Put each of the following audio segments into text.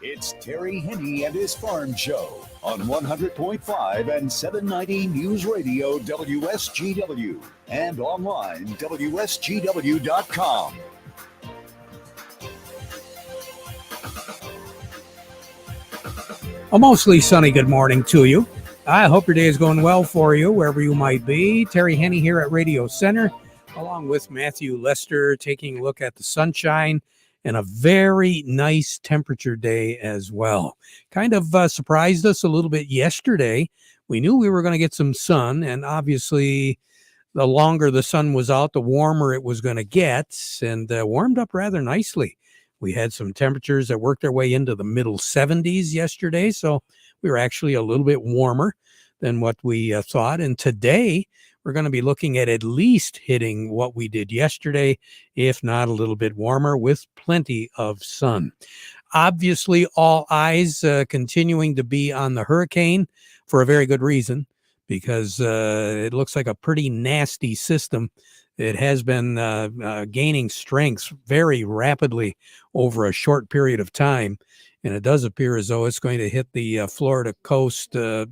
It's Terry Henne and his Farm Show on 100.5 and 790 News Radio WSGW and online WSGW.com. A mostly sunny good morning to you. I hope your day is going well for you, wherever you might be. Terry Henne here at Radio Center, along with Matthew Lester, taking a look at the sunshine and a very nice temperature day as well. Kind of surprised us a little bit yesterday. We knew we were going to get some sun, and obviously the longer the sun was out, the warmer it was going to get, and warmed up rather nicely. We had some temperatures that worked their way into the middle 70s yesterday, so we were actually a little bit warmer than what we thought. And today, we're going to be looking at least hitting what we did yesterday, if not a little bit warmer, with plenty of sun. Obviously, all eyes continuing to be on the hurricane for a very good reason, because it looks like a pretty nasty system. It has been gaining strength very rapidly over a short period of time, and it does appear as though it's going to hit the Florida coast, the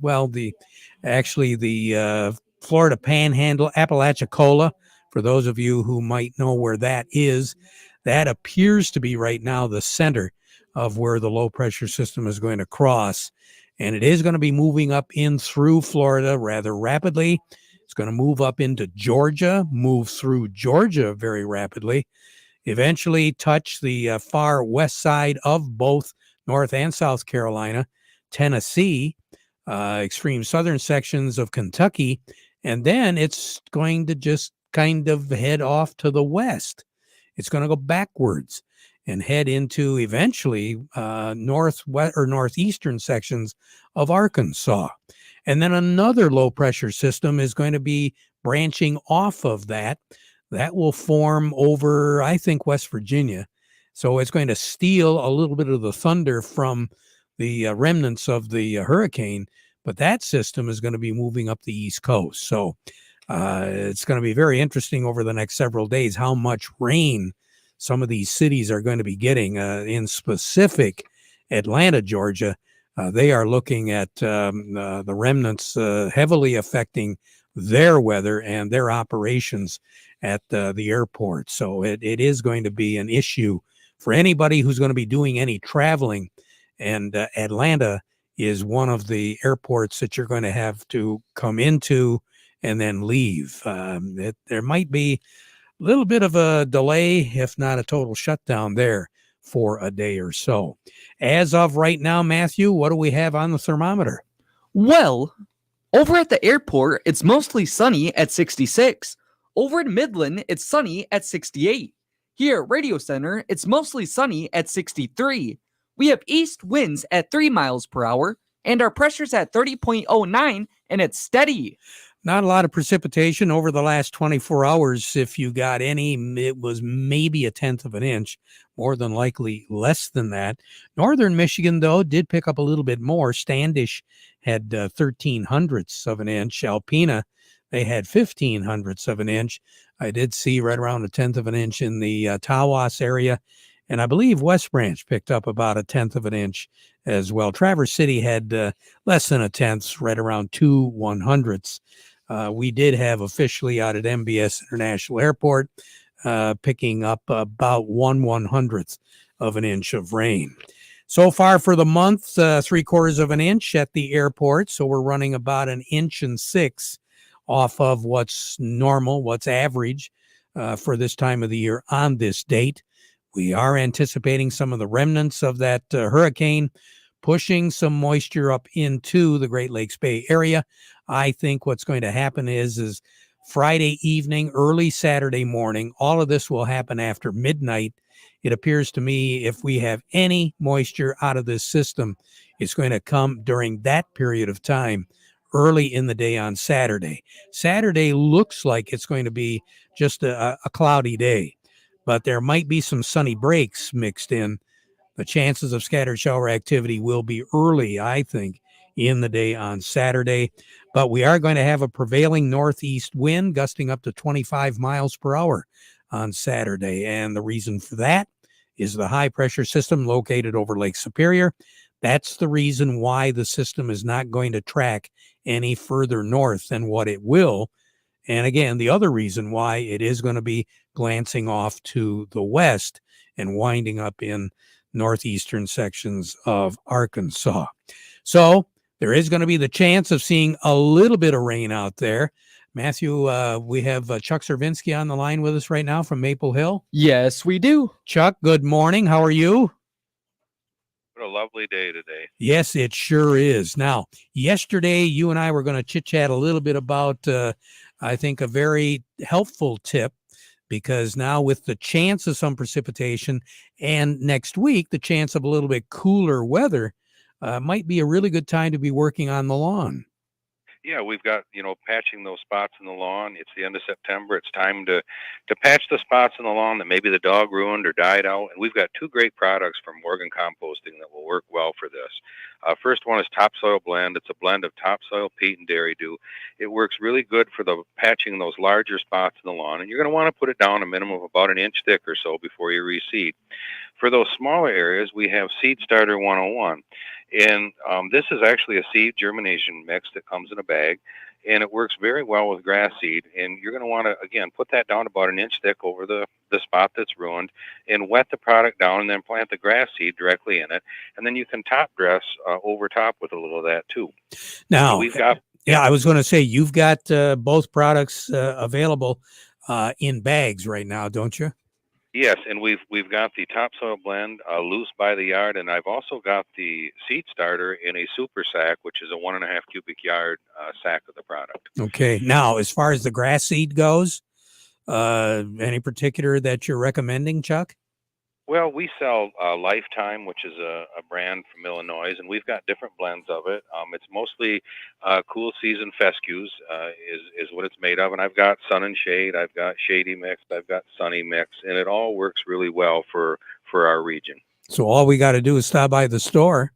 Florida Panhandle, Apalachicola, for those of you who might know where that is. That appears to be right now the center of where the low pressure system is going to cross, and it is going to be moving up in through Florida rather rapidly. It's going to move up into Georgia, move through Georgia very rapidly, eventually touch the far west side of both North and South Carolina, Tennessee, extreme southern sections of Kentucky, and then it's going to just kind of head off to the west. It's going to go backwards and head into eventually northwest or northeastern sections of Arkansas. And then another low pressure system is going to be branching off of that. That will form over, I think, West Virginia. So it's going to steal a little bit of the thunder from the remnants of the hurricane, but that system is going to be moving up the East Coast. So it's going to be very interesting over the next several days how much rain some of these cities are going to be getting. In specific, Atlanta, Georgia, they are looking at the remnants heavily affecting their weather and their operations at the airport. So it is going to be an issue for anybody who's going to be doing any traveling. And Atlanta is one of the airports that you're going to have to come into and then leave. There might be a little bit of a delay, if not a total shutdown there for a day or so. As of right now, Matthew, what do we have on the thermometer? Well, over at the airport, it's mostly sunny at 66. Over in Midland, it's sunny at 68. Here at Radio Center, it's mostly sunny at 63. We have east winds at 3 miles per hour, and our pressure's at 30.09, and it's steady. Not a lot of precipitation over the last 24 hours. If you got any, it was maybe a tenth of an inch, more than likely less than that. Northern Michigan, though, did pick up a little bit more. Standish had 13 hundredths of an inch. Alpena, they had 15 hundredths of an inch. I did see right around a tenth of an inch in the Tawas area. And I believe West Branch picked up about a tenth of an inch as well. Traverse City had less than a tenth, right around 2 100ths. We did have officially out at MBS International Airport picking up about 1 100th of an inch of rain. So far for the month, 3/4 of an inch at the airport. So we're running about 1.6 inches off of what's normal, what's average for this time of the year on this date. We are anticipating some of the remnants of that hurricane pushing some moisture up into the Great Lakes Bay area. I think what's going to happen is Friday evening, early Saturday morning, all of this will happen after midnight. It appears to me if we have any moisture out of this system, it's going to come during that period of time, early in the day on Saturday. Saturday looks like it's going to be just a cloudy day, but there might be some sunny breaks mixed in. The chances of scattered shower activity will be early, I think, in the day on Saturday. But we are going to have a prevailing northeast wind gusting up to 25 miles per hour on Saturday. And the reason for that is the high pressure system located over Lake Superior. That's the reason why the system is not going to track any further north than what it will. And again, the other reason why it is going to be glancing off to the west and winding up in northeastern sections of Arkansas. So there is going to be the chance of seeing a little bit of rain out there. Matthew, we have Chuck Cervinsky on the line with us right now from Maple Hill. Yes, we do. Chuck, good morning. How are you? What a lovely day today. Yes, it sure is. Now, yesterday, you and I were going to chit-chat a little bit about, I think, a very helpful tip, because now with the chance of some precipitation and next week, the chance of a little bit cooler weather, might be a really good time to be working on the lawn. Yeah, we've got, patching those spots in the lawn. It's the end of September. It's time to patch the spots in the lawn that maybe the dog ruined or died out. And we've got two great products from Morgan Composting that will work well for this. First one is Topsoil Blend. It's a blend of topsoil, peat, and dairy dew. It works really good for the patching those larger spots in the lawn. And you're going to want to put it down a minimum of about an inch thick or so before you reseed. For those smaller areas, we have Seed Starter 101. And this is actually a seed germination mix that comes in a bag, and it works very well with grass seed. And you're going to want to, again, put that down about an inch thick over the spot that's ruined, and wet the product down, and then plant the grass seed directly in it. And then you can top dress over top with a little of that too. Now, so we've got. Yeah, I was going to say, you've got both products available in bags right now, don't you? Yes, and we've got the Topsoil Blend loose by the yard, and I've also got the Seed Starter in a super sack, which is a 1.5 cubic yard sack of the product. Okay. Now, as far as the grass seed goes, any particular that you're recommending, Chuck? Well, we sell Lifetime, which is a brand from Illinois, and we've got different blends of it. It's mostly cool season fescues is what it's made of, and I've got Sun and Shade, I've got Shady Mix, I've got Sunny Mix, and it all works really well for our region. So all we got to do is stop by the store.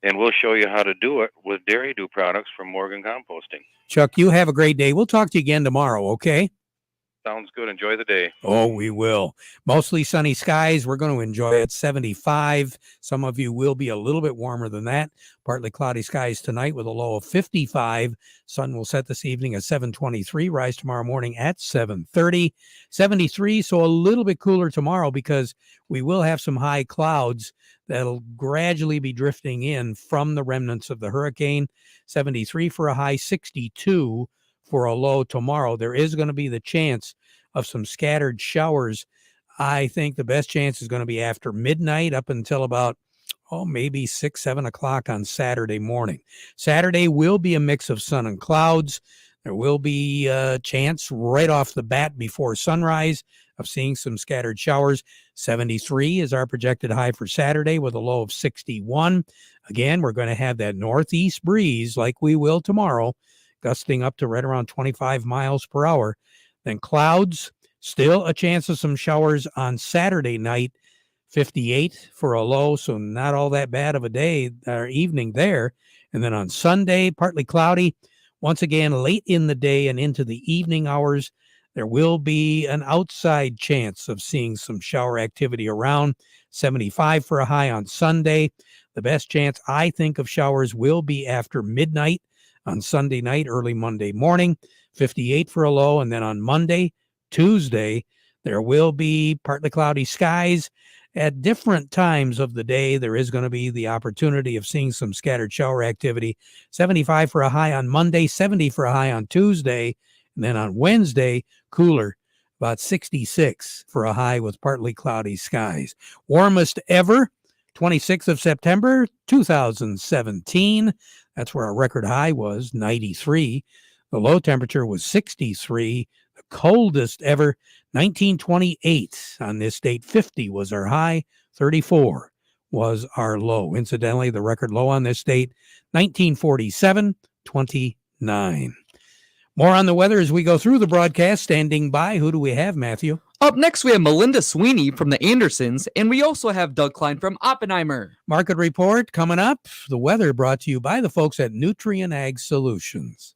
And we'll show you how to do it with Dairy Dew products from Morgan Composting. Chuck, you have a great day. We'll talk to you again tomorrow, okay? Sounds good. Enjoy the day. Oh, we will. Mostly sunny skies. We're going to enjoy it. 75. Some of you will be a little bit warmer than that. Partly cloudy skies tonight with a low of 55. Sun will set this evening at 7:23. Rise tomorrow morning at 7:30. 73. So a little bit cooler tomorrow because we will have some high clouds that'll gradually be drifting in from the remnants of the hurricane. 73 for a high, 62 for a low tomorrow. There is going to be the chance of some scattered showers. I think the best chance is going to be after midnight up until about, maybe 6, 7 o'clock on Saturday morning. Saturday will be a mix of sun and clouds. There will be a chance right off the bat before sunrise of seeing some scattered showers. 73 is our projected high for Saturday with a low of 61. Again, we're going to have that northeast breeze like we will tomorrow, gusting up to right around 25 miles per hour. Then clouds, still a chance of some showers on Saturday night, 58 for a low, so not all that bad of a day or evening there. And then on Sunday, partly cloudy. Once again, late in the day and into the evening hours, there will be an outside chance of seeing some shower activity around. 75 for a high on Sunday. The best chance, I think, of showers will be after midnight on Sunday night, early Monday morning. 58 for a low. And then on Monday, Tuesday, there will be partly cloudy skies. At different times of the day, there is going to be the opportunity of seeing some scattered shower activity. 75 for a high on Monday, 70 for a high on Tuesday. And then on Wednesday, cooler, about 66 for a high with partly cloudy skies. Warmest ever, 26th of September, 2017. That's where our record high was, 93. The low temperature was 63. The coldest ever, 1928. On this date, 50 was our high, 34 was our low. Incidentally, the record low on this date, 1947, 29. More on the weather as we go through the broadcast. Standing by, who do we have, Matthew? Up next, we have Melinda Sweeney from the Andersons, and we also have Doug Klein from Oppenheimer. Market report coming up. The weather brought to you by the folks at Nutrient Ag Solutions.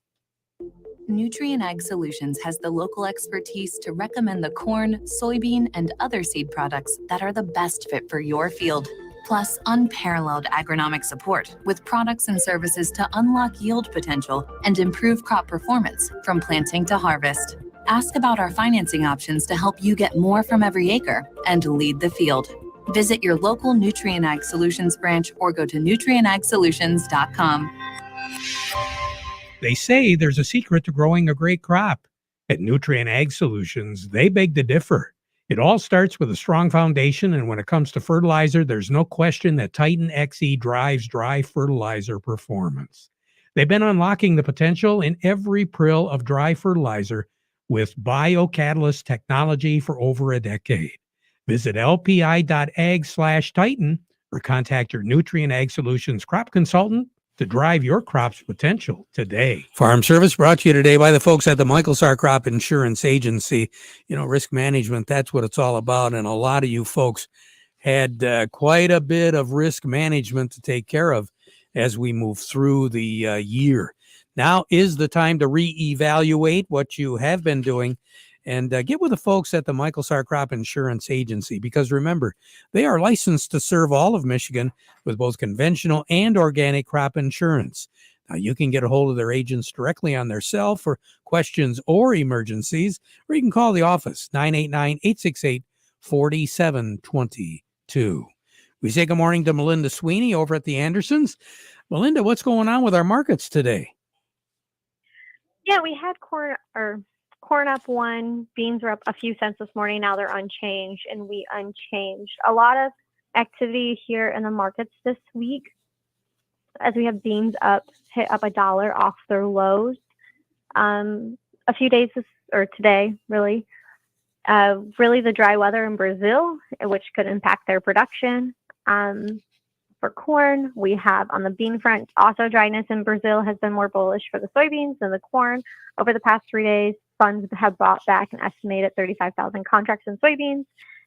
Nutrient Ag Solutions has the local expertise to recommend the corn, soybean, and other seed products that are the best fit for your field. Plus, unparalleled agronomic support with products and services to unlock yield potential and improve crop performance from planting to harvest. Ask about our financing options to help you get more from every acre and lead the field. Visit your local Nutrient Ag Solutions branch or go to nutrientagsolutions.com. They say there's a secret to growing a great crop. At Nutrient Ag Solutions, they beg to differ. It all starts with a strong foundation, and when it comes to fertilizer, there's no question that Titan XE drives dry fertilizer performance. They've been unlocking the potential in every prill of dry fertilizer with biocatalyst technology for over a decade. Visit lpi.ag/Titan or contact your Nutrient Ag Solutions crop consultant to drive your crop's potential today. Farm Service brought to you today by the folks at the Michael Sarr Crop Insurance Agency. You know, risk management, that's what it's all about. And a lot of you folks had quite a bit of risk management to take care of as we move through the year. Now is the time to reevaluate what you have been doing and get with the folks at the Michael Sarr Crop Insurance Agency, because remember, they are licensed to serve all of Michigan with both conventional and organic crop insurance. Now, you can get a hold of their agents directly on their cell for questions or emergencies, or you can call the office, 989-868-4722. We say good morning to Melinda Sweeney over at the Andersons. Melinda, what's going on with our markets today? Yeah, we had corn up 1, beans were up a few cents this morning. Now they're unchanged, and wheat unchanged. A lot of activity here in the markets this week, as we have beans hit up $1 off their lows. A few days today, really. Really the dry weather in Brazil, which could impact their production. For corn, we have on the bean front, also dryness in Brazil has been more bullish for the soybeans than the corn. Over the past 3 days, funds have bought back an estimated 35,000 contracts in soybeans.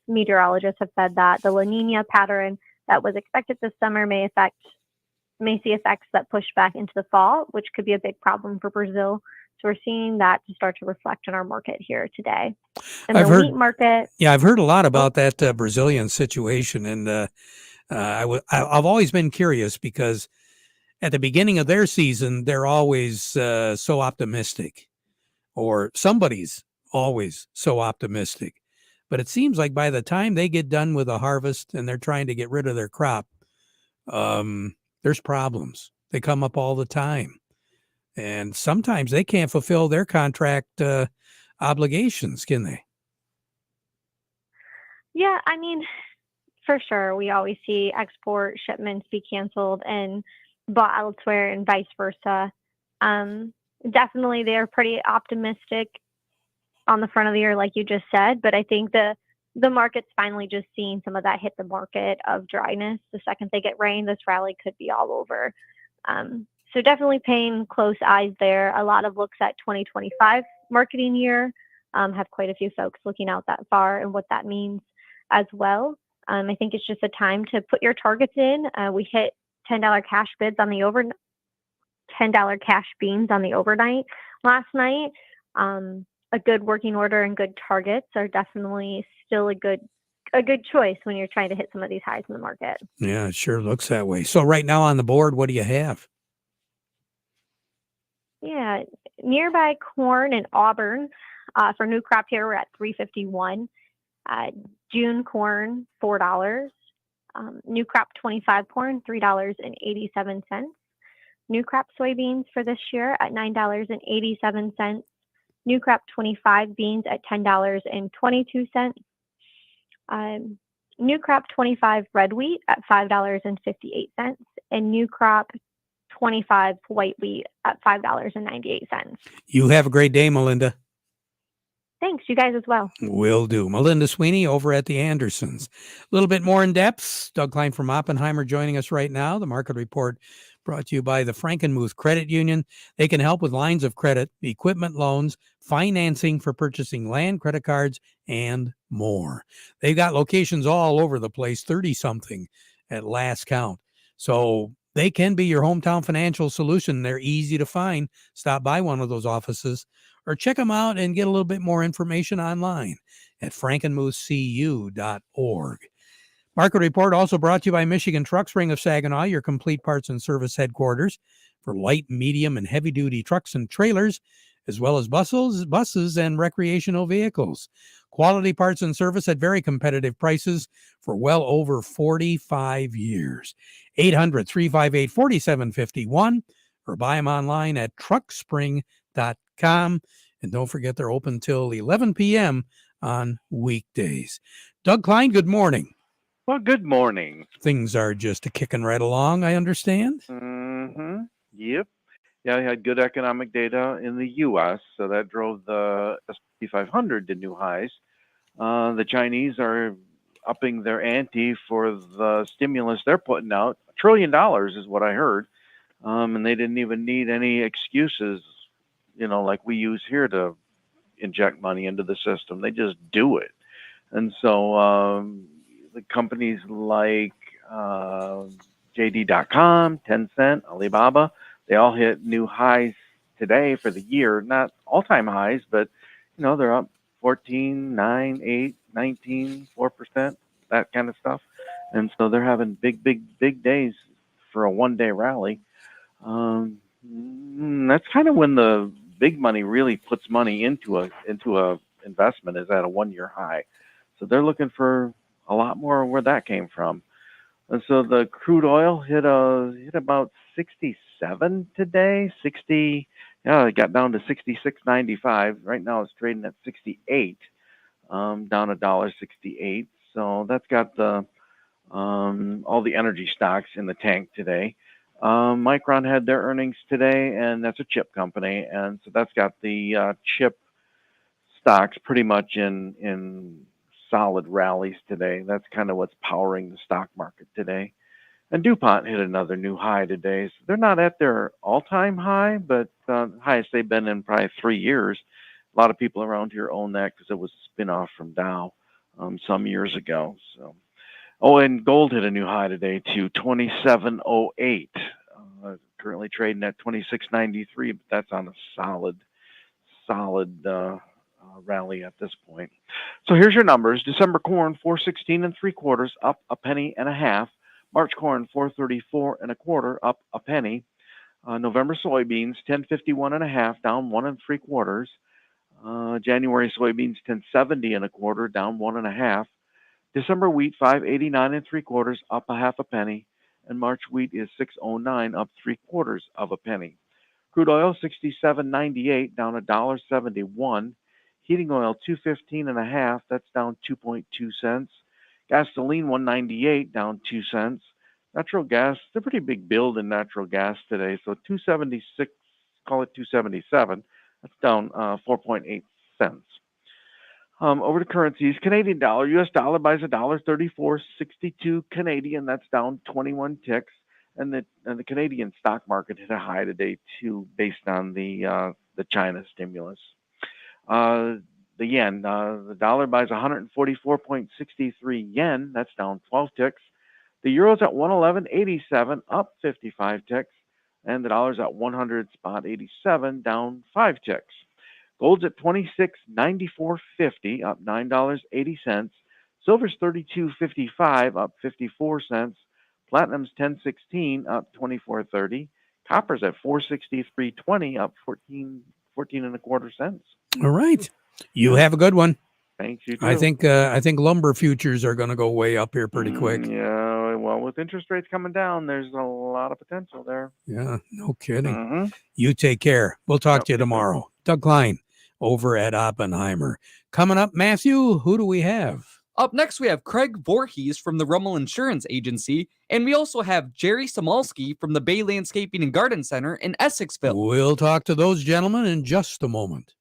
Meteorologists have said that the La Nina pattern that was expected this summer may see effects that push back into the fall, which could be a big problem for Brazil. So we're seeing that to start to reflect in our market here today. And the wheat market. Yeah, I've heard a lot about that Brazilian situation, and I've always been curious because at the beginning of their season, they're always so optimistic, or somebody's always so optimistic. But it seems like by the time they get done with a harvest and they're trying to get rid of their crop, there's problems. They come up all the time. And sometimes they can't fulfill their contract obligations, can they? Yeah, I mean, for sure. We always see export shipments be canceled and bought elsewhere and vice versa. Definitely, they're pretty optimistic on the front of the year, like you just said. But I think the market's finally just seeing some of that hit the market of dryness. The second they get rain, this rally could be all over. So definitely paying close eyes there. A lot of looks at 2025 marketing year. Have quite a few folks looking out that far and what that means as well. I think it's just a time to put your targets in. We hit $10 cash bids on the $10 cash beans on the overnight last night. A good working order and good targets are definitely still a good choice when you're trying to hit some of these highs in the market. Yeah, it sure looks that way. So right now on the board, what do you have? Yeah, nearby corn and Auburn for new crop here, we're at $3.51. June corn, $4. New crop 25 corn, $3.87. New crop soybeans for this year at $9.87. New crop 25 beans at $10.22. New crop 25 red wheat at $5.58. And new crop 25 white wheat at $5.98. You have a great day, Melinda. Thanks. You guys as well. Will do. Melinda Sweeney over at the Andersons. A little bit more in depth. Doug Klein from Oppenheimer joining us right now. The market report brought to you by the Frankenmuth Credit Union. They can help with lines of credit, equipment loans, financing for purchasing land, credit cards, and more. They've got locations all over the place, 30-something at last count. So They can be your hometown financial solution. They're easy to find. Stop by one of those offices or check them out and get a little bit more information online at frankenmuthcu.org. Market Report also brought to you by Michigan Truck Spring of Saginaw, your complete parts and service headquarters for light, medium, and heavy-duty trucks and trailers, as well as buses and recreational vehicles. Quality parts and service at very competitive prices for well over 45 years. 800-358-4751 or buy them online at truckspring.com. And don't forget they're open till 11 p.m. on weekdays. Doug Klein, good morning. Well, good morning. Things are just kicking right along, I understand. Mm-hmm. Yep. Yeah, I had good economic data in the U.S., so that drove the S&P 500 to new highs. The Chinese are upping their ante for the stimulus they're putting out. $1 trillion is what I heard. And they didn't even need any excuses, like we use here to inject money into the system. They just do it. And so the companies like JD.com, Tencent, Alibaba, they all hit new highs today for the year. Not all-time highs, but, they're up 14, 9, 8, 19, 4%, that kind of stuff. And so they're having big days for a one-day rally. That's kind of when the big money really puts money into a investment, is at a one-year high. So they're looking for a lot more where that came from. And so the crude oil hit about 67 today. It got down to 66.95. Right now it's trading at 68, down $1.68. So that's got the all the energy stocks in the tank today. Micron had their earnings today, and that's a chip company, and so that's got the chip stocks pretty much in solid rallies today. That's kind of what's powering the stock market today. And DuPont hit another new high today. So they're not at their all-time high, but highest they've been in probably 3 years. A lot of people around here own that because it was a spin-off from Dow some years ago. So, and gold hit a new high today too, 27.08. Currently trading at 26.93, but that's on a solid rally at this point. So here's your numbers. December corn 4.16 3/4, up a penny and a half. March corn 4.34 1/4, up a penny. November soybeans 10.51 1/2, down 1 3/4. January soybeans 10.70 1/4, down 1 1/2. December wheat 5.89 3/4, up a half a penny, and March wheat is 6.09, up 3/4 of a penny. Crude oil 67.98, down $1.71. Heating oil, $2.15 1/2. That's down 2.2 cents. Gasoline, $1.98, down 2 cents. Natural gas, it's a pretty big build in natural gas today. So 276, call it 277. That's down 4.8 cents. Over to currencies, Canadian dollar, U.S. dollar buys $1.3462 Canadian. That's down 21 ticks. And the Canadian stock market hit a high today too, based on the China stimulus. The yen, the dollar buys 144.63 yen. That's down 12 ticks. The euro's at 111.87, up 55 ticks, and the dollar's at 100.87, down 5 ticks. Gold's at 26.9450, up $9.80. Silver's 32.55, up 54 cents. Platinum's 10.16, up 24.30. Copper's at 463.20, up 14 1/4 cents. All right. You have a good one. Thanks, you too. I think lumber futures are going to go way up here pretty quick. Yeah, well, with interest rates coming down, there's a lot of potential there. Yeah, no kidding. Mm-hmm. You take care. We'll talk to you tomorrow. Doug Klein over at Oppenheimer. Coming up, Matthew, who do we have? Up next, we have Craig Voorhees from the Rummel Insurance Agency, and we also have Jerry Samolsky from the Bay Landscaping and Garden Center in Essexville. We'll talk to those gentlemen in just a moment.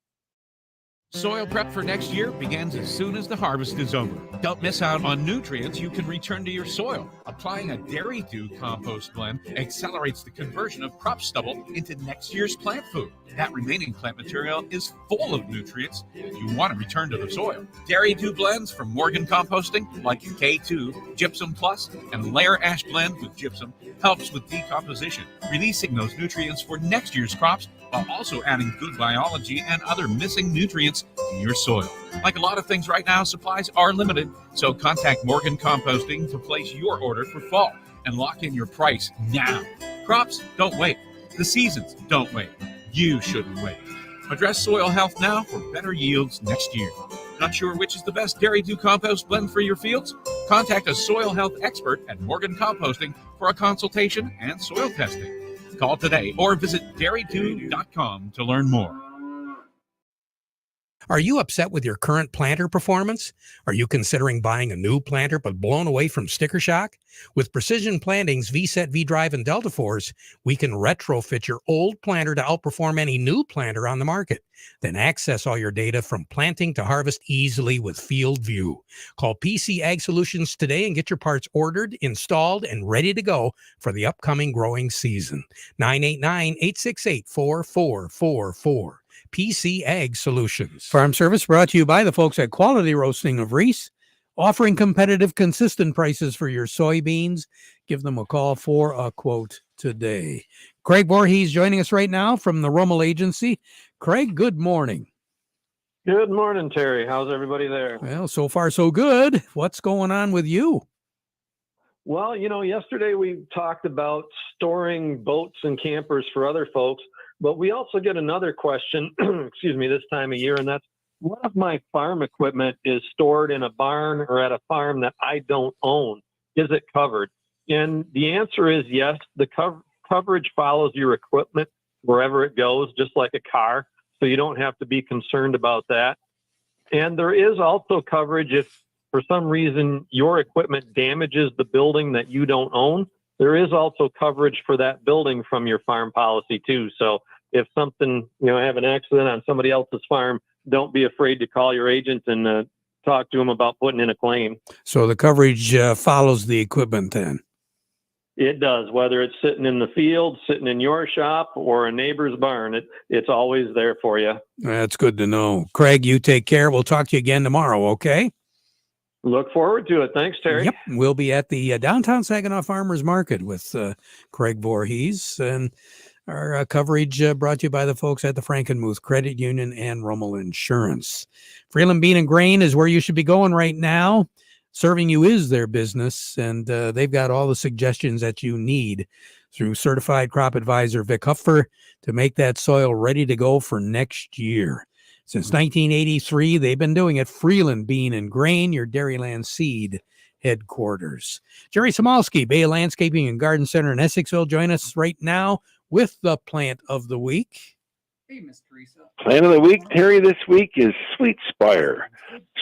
Soil prep for next year begins as soon as the harvest is over. Don't miss out on nutrients you can return to your soil. Applying a Dairy Dew compost blend accelerates the conversion of crop stubble into next year's plant food. That remaining plant material is full of nutrients you want to return to the soil. Dairy Dew blends from Morgan Composting, like K2, Gypsum Plus, and Layer Ash Blend with Gypsum, helps with decomposition, releasing those nutrients for next year's crops while also adding good biology and other missing nutrients to your soil. Like a lot of things right now, supplies are limited, so contact Morgan Composting to place your order for fall and lock in your price now. Crops don't wait. The seasons don't wait. You shouldn't wait. Address soil health now for better yields next year. Not sure which is the best Dairy Dew compost blend for your fields? Contact a soil health expert at Morgan Composting for a consultation and soil testing. Call today or visit dairydew.com to learn more. Are you upset with your current planter performance? Are you considering buying a new planter but blown away from sticker shock? With Precision Planting's VSET, V-Drive, and Delta Force, we can retrofit your old planter to outperform any new planter on the market. Then access all your data from planting to harvest easily with Field View. Call PC Ag Solutions today and get your parts ordered, installed, and ready to go for the upcoming growing season. 989-868-4444. PC Ag Solutions. Farm Service brought to you by the folks at Quality Roasting of Reese, offering competitive, consistent prices for your soybeans. Give them a call for a quote today. Craig Voorhees joining us right now from the Rummel Agency. Craig, good morning. Good morning, Terry. How's everybody there? Well, so far so good. What's going on with you? Well, yesterday we talked about storing boats and campers for other folks. But we also get another question, excuse me, this time of year, and that's, what if my farm equipment is stored in a barn or at a farm that I don't own? Is it covered? And the answer is yes. The coverage follows your equipment wherever it goes, just like a car, so you don't have to be concerned about that. And there is also coverage if, for some reason, your equipment damages the building that you don't own. There is also coverage for that building from your farm policy too. So if something, have an accident on somebody else's farm, don't be afraid to call your agent and talk to them about putting in a claim. So the coverage follows the equipment then? It does, whether it's sitting in the field, sitting in your shop, or a neighbor's barn. It's always there for you. That's good to know. Craig, you take care. We'll talk to you again tomorrow, okay? Look forward to it. Thanks, Terry. Yep. We'll be at the downtown Saginaw Farmers Market with Craig Voorhees. And our coverage brought to you by the folks at the Frankenmuth Credit Union and Rummel Insurance. Freeland Bean and Grain is where you should be going right now. Serving you is their business, and they've got all the suggestions that you need through certified crop advisor Vic Huffer to make that soil ready to go for next year. Since 1983, they've been doing it. Freeland Bean and Grain, your Dairyland seed headquarters. Jerry Samalski, Bay Landscaping and Garden Center in Essexville, join us right now with the plant of the week. Hey, Miss Teresa. Plant of the week, Terry, this week is Sweet Spire.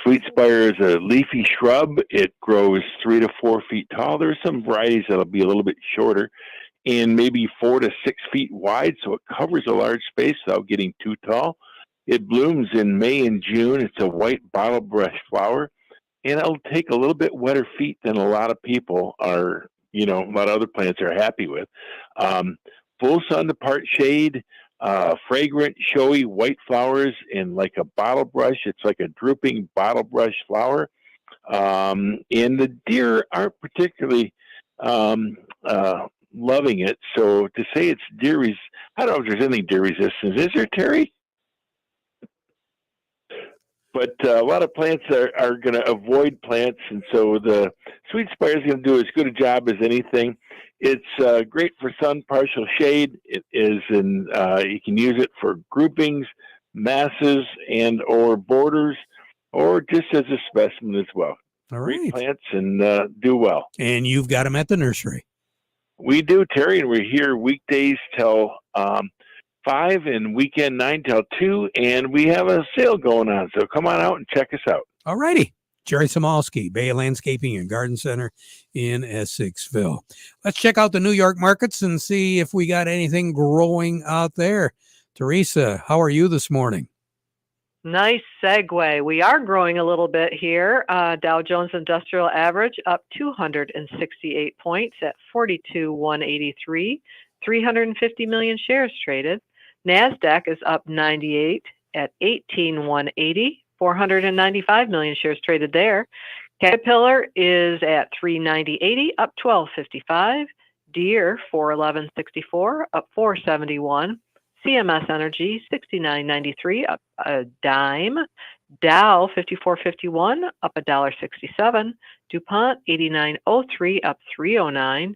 Sweet Spire is a leafy shrub. It grows 3 to 4 feet tall. There's some varieties that'll be a little bit shorter and maybe 4 to 6 feet wide, so it covers a large space without getting too tall. It blooms in May and June. It's a white bottle brush flower, and it'll take a little bit wetter feet than a lot of people are, a lot of other plants are happy with. Full sun to part shade, fragrant, showy white flowers in like a bottle brush. It's like a drooping bottle brush flower. And the deer aren't particularly loving it. So to say it's deer I don't know if there's any deer resistance. Is there, Terry? But a lot of plants are going to avoid plants, and so the Sweet Spire is going to do as good a job as anything. It's great for sun, partial shade. It is you can use it for groupings, masses, and or borders, or just as a specimen as well. All right. Great plants and do well. And you've got them at the nursery. We do, Terry, and we're here weekdays till 5 and weekend 9 till 2, and we have a sale going on, so come on out and check us out. All righty. Jerry Samalski, Bay Landscaping and Garden Center in Essexville. Let's check out the New York markets and see if we got anything growing out there. Teresa, how are you this morning? Nice segue. We are growing a little bit here. Dow Jones Industrial Average up 268 points at 42,183. 350 million shares traded. NASDAQ is up 98 at 18,180. 495 million shares traded there. Caterpillar is at 390.80, up 12.55. Deere 411.64, up 471. CMS Energy 69.93, up a dime. Dow 54.51, up $1.67. DuPont 89.03, up 3.09.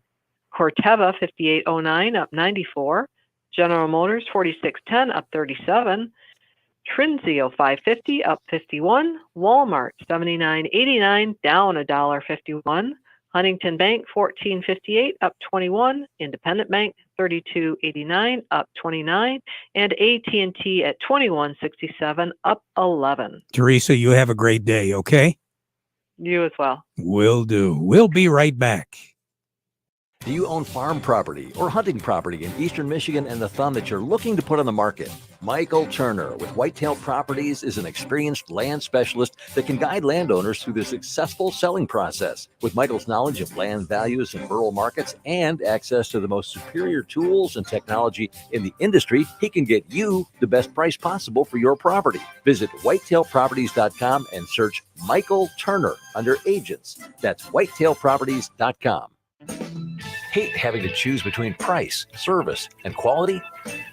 Corteva 58.09, up 94. General Motors 46.10, up 37. Trinzio 550, up 51. Walmart 79.89, down $1.51. Huntington Bank 14.58, up 21. Independent Bank 32.89, up 29. And AT&T at 21.67, up 11. Teresa, you have a great day, okay? You as well. Will do. We'll be right back. Do you own farm property or hunting property in eastern Michigan and the Thumb that you're looking to put on the market? Michael Turner with Whitetail Properties is an experienced land specialist that can guide landowners through the successful selling process. With Michael's knowledge of land values in rural markets and access to the most superior tools and technology in the industry, he can get you the best price possible for your property. Visit whitetailproperties.com and search Michael Turner under agents. That's whitetailproperties.com. Hate having to choose between price, service, and quality?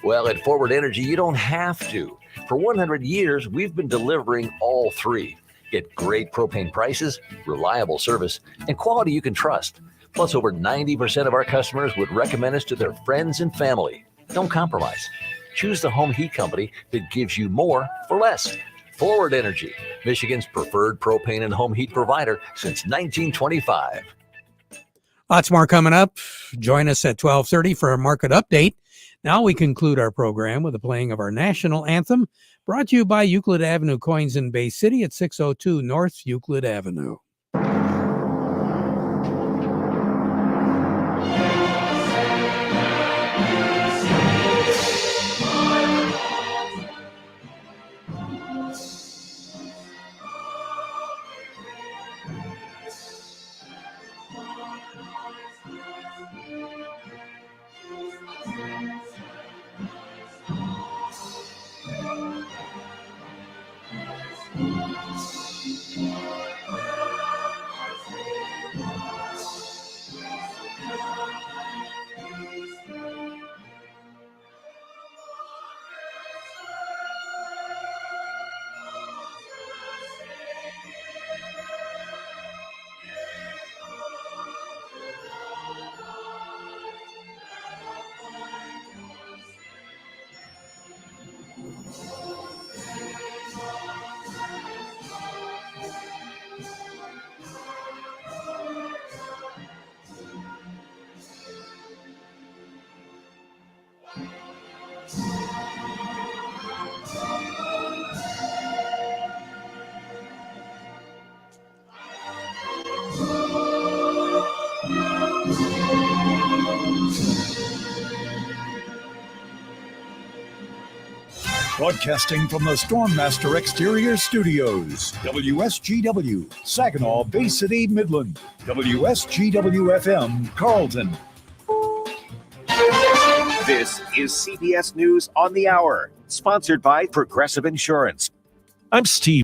Well, at Forward Energy, you don't have to. For 100 years, we've been delivering all three. Get great propane prices, reliable service, and quality you can trust. Plus, over 90% of our customers would recommend us to their friends and family. Don't compromise. Choose the home heat company that gives you more for less. Forward Energy, Michigan's preferred propane and home heat provider since 1925. Lots more coming up. Join us at 12:30 for a market update. Now we conclude our program with the playing of our national anthem, brought to you by Euclid Avenue Coins in Bay City at 602 North Euclid Avenue. Broadcasting from the Stormmaster Exterior Studios, WSGW, Saginaw, Bay City, Midland, WSGW-FM, Carlton. This is CBS News on the Hour, sponsored by Progressive Insurance. I'm Steve.